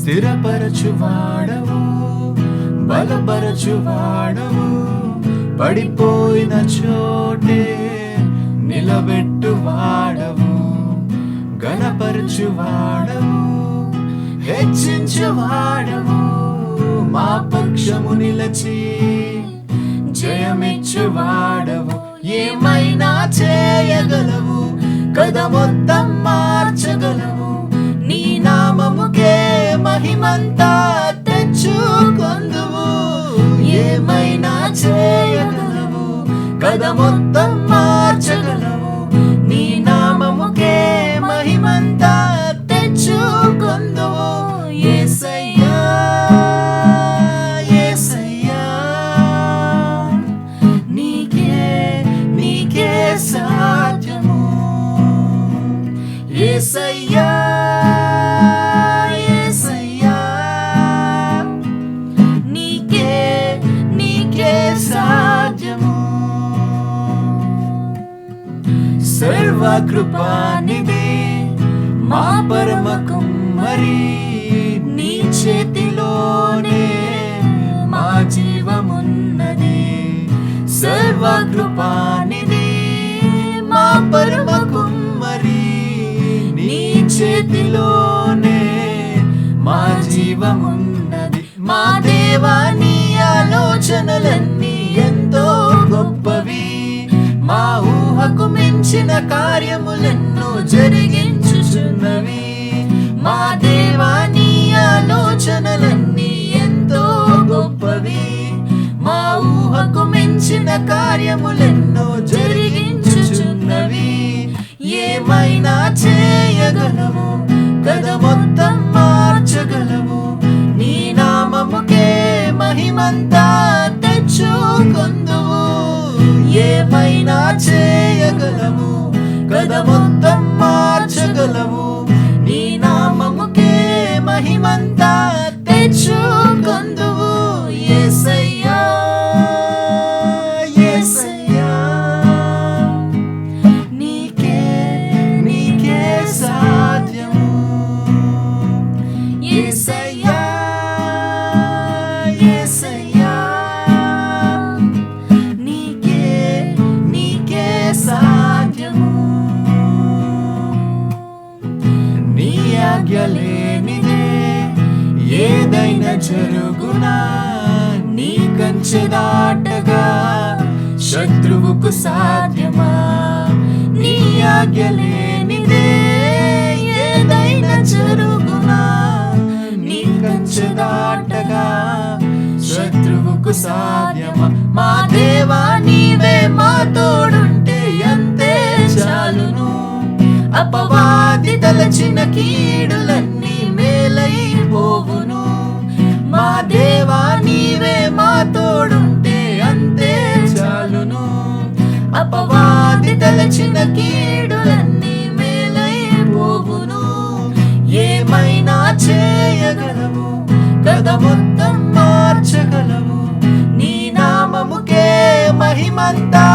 స్థిరపరచువాడవు, బలపరచువాడవు, పడిపోయిన చోటే నిలబెట్టువాడవు, ఘనపరచువాడవు, హెచ్చించువాడవు, మా పక్షము నిలచి జయమిచ్చువాడవు. ఏమైనా చేయగలవు, కథ మొత్తం మార్చగలవు, నీ నామముకే మహిమంతా తెచ్చుకొందువు. ఏమైనా చేయగలవు, కథ మొత్తం మార్చగలవు, నీ నామముకే మహిమంతా తెచ్చుకొందువు. యేసయ్యా యేసయ్యా, నీకే సాధ్యము. యేసయ్యా యేసయ్యా, నీకే సాధ్యము. సర్వకృపానిధి మా పరమ కుమ్మరి, నీ చేతిలోనే మా జీవమున్నది. సర్వకృపానిధి మా పరమ కుమ్మరి, నీ చేతిలోనే మా జీవమున్నది. మా దేవా, నీ ఆలోచనలన్నీ ఎంతో గొప్పవి, మా ఊహకు మించిన కార్యములెన్నో జరిగించుచున్నవి. మా దేవా, నీ ఆలోచనలన్నీ ఎంతో గొప్పవి, మా ఊహకు మించిన కార్యములెన్నో జరిగించుచున్నవి. ఏమైనా చేయగలవు, కథ మొత్తం మార్చగలవు, నీ నామముకే మహిమంతా తెచ్చుకొందువు. ఏమైనా చేయగలవు, కథ మొత్తం మార్చగలవు, నీ నామముకే మహిమంతా తెచ్చుకొందువు. యేసయ్యా యేసయ్యా, నీకే సాధ్యము. యేసయ్యా యేసయ్యా, నీకే సాధ్యము. నీ ఆజ్ఞ లేనిదే ఏదైనా జరుగునా, నీ కంచె దాటగా శత్రువుకు సాధ్యమా. నీ ఆజ్ఞ లేనిదే ఏదైనా జరుగునా, నీ కంచె దాటగా శత్రువుకు సాధ్యమా. మా దేవా, నీవే మా తోడుంటే అంతే చాలును, అపవాది తలచిన కీడులన్నీ మేలైపోవును. మా దేవా, నీవే మా తోడుంటే అంతే చాలును, అపవాది తలచిన కీడులన్నీ మేలైపోవును. ఏమైనా చేయగలవు, కథ మొత్తం మార్చగలవు, నీ నామముకే మహిమంతా